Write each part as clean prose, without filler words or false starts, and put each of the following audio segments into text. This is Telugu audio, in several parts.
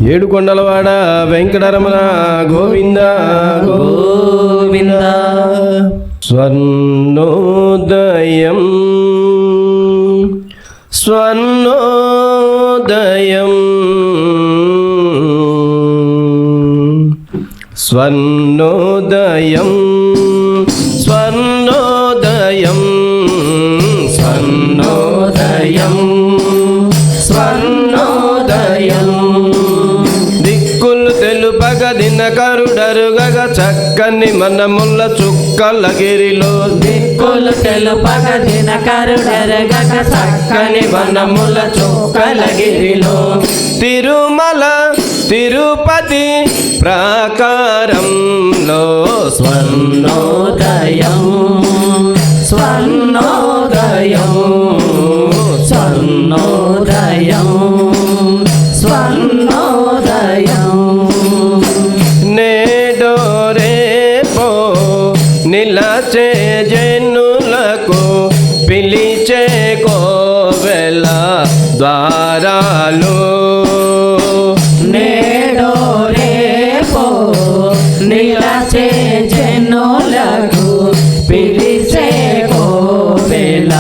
ఏడుకొండలవాడ వెంకటరమణ గోవింద గోవింద. స్వర్ణోదయం స్వర్ణోదయం స్వర్ణోదయం స్వర్ణోదయం స్వర్ణోదయం స్వర్ణోదయం. దిక్కులు తెలుపగ దినకరుడరుగగ చక్కని మనముల చుక్కలగిరిలో. దిక్కులు తెలుపగ దినకరుడరుగగ చక్కని మనముల చుక్కలగిరిలో. తిరుమల తిరుపతి ప్రాకారంలో స్వర్ణోదయం స్వర్ణోదయం స్వర్ణోదయం స్వర్ణోదయం. నేడో రేపో నిలచే జనులకు పిలిచే కోవెల ద్వారాలు. నేడో రేపో నిలచే జనులకు పిలిచే కోవెల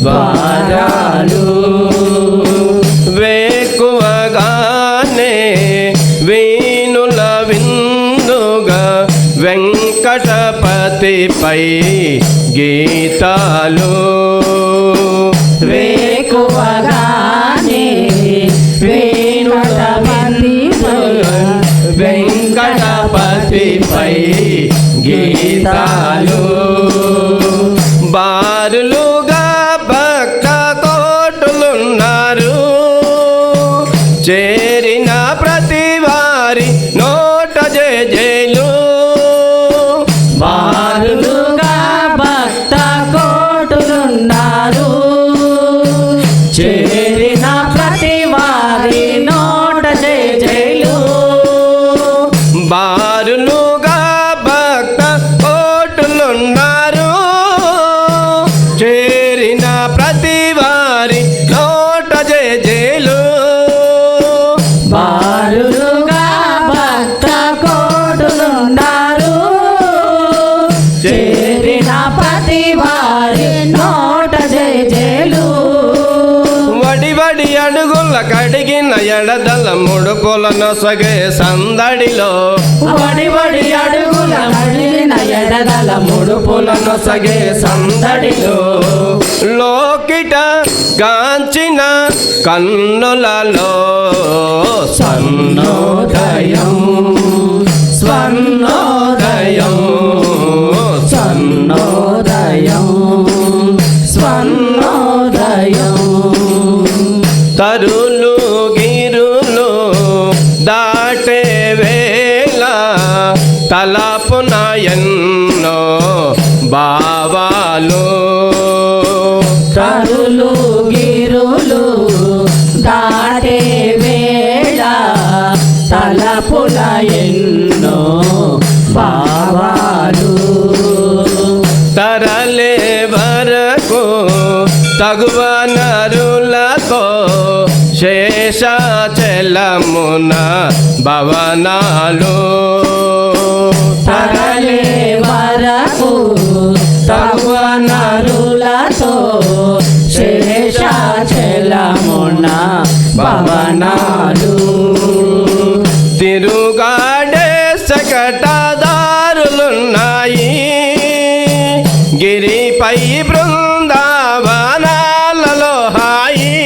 ద్వారాలు. వేకువగానే వీణుల విందుగా వెంకటపతిపై గీతాలు. వేకువగానే వేణుల వెంకటపతిపై గీతాలు. బారులుగా భక్త కోటులున్నారు. చేరిన ప్రతి వారి నోట జయలు. బారులుగా భక్త కోటులున్నారు. చేరిన ప్రతి వారి నోట జయలు. బారులుగా భక్త కోటులున్నారు. చేరిన ప్రతి వారి నోట జయలు. బారులుగా భక్త కోటులున్నారు. చేరిన ప్రతి వారి నోట జయలు. వడి వడి అడుగుల కడిగిన ఎడదల ముడుపుల నొసగే సందడిలో. వడి వడి అడుగుల కడిగిన ఎడదల ముడుపుల నొసగే సందడిలో. లోకిట గాంచిన కన్నులలో స్వర్ణోదయం స్వర్ణోదయం స్వర్ణోదయం స్వర్ణోదయం. తరులు గిరులు దాటే వేళ తలపున ఎన్నో భావాలు. తరులు గిరులు దాటే వేళ తలపుల ఎన్నో భావాలు. తరలే వరకు తగువ నరులతో శేషాచలమున భవనాలు. తరలే వరకు తగువ నరులతో శేషాచలమున భవనాలు. తిరుగాడే శకటదారులున్నాయి. గిరిపై బృందావనాలలో హాయి.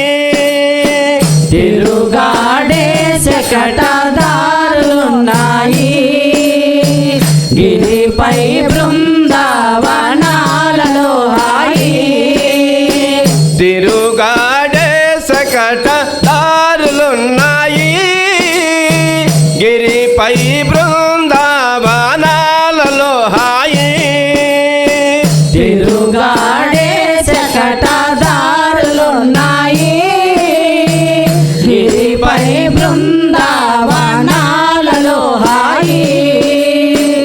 తిరుగాడే శకటదారులున్నాయి. గిరిపై బృందావనాలలో హాయి. తిరుగాడే శకటదారులున్నాయి. గిరిపై బృందావనాలలో హాయి. తిరుగాడే శకటదారులున్నాయి. గిరిపై బృందావనాలలో హాయి.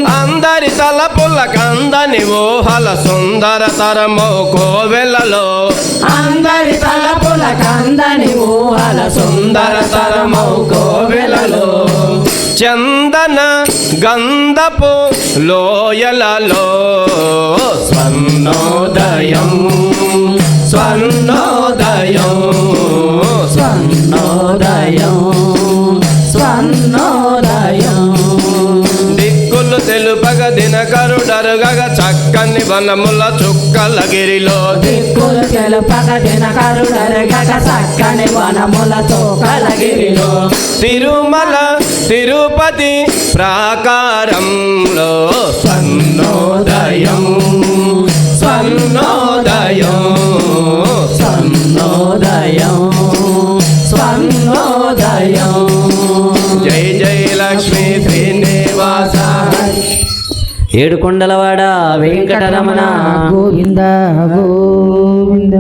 అందరి తలపుల కందని ఊహల సుందరతరమో కోవెలలో అందరి తలపుల కందని ఊహల సుందరతరమో కోవెలలో చందన గంధపు లోయలలో స్వర్ణోదయం స్వర్ణోదయం స్వర్ణోదయం స్వర్ణోదయం దిక్కులు తెలుపగ దినకరుడరుగగ చక్కని వనముల చుక్కల గిరిలో దిక్కులు తెలుపక దినకరుడరగక చక్కని వనముల తోకలగిరిలో తిరుమల తిరుపతి ప్రాకారంలో స్వర్ణోదయం స్వర్ణోదయం స్వర్ణోదయం స్వర్ణోదయం జై జై లక్ష్మీ శ్రీనివాస ఏడుకొండలవాడ వెంకటరమణ గోవింద గోవింద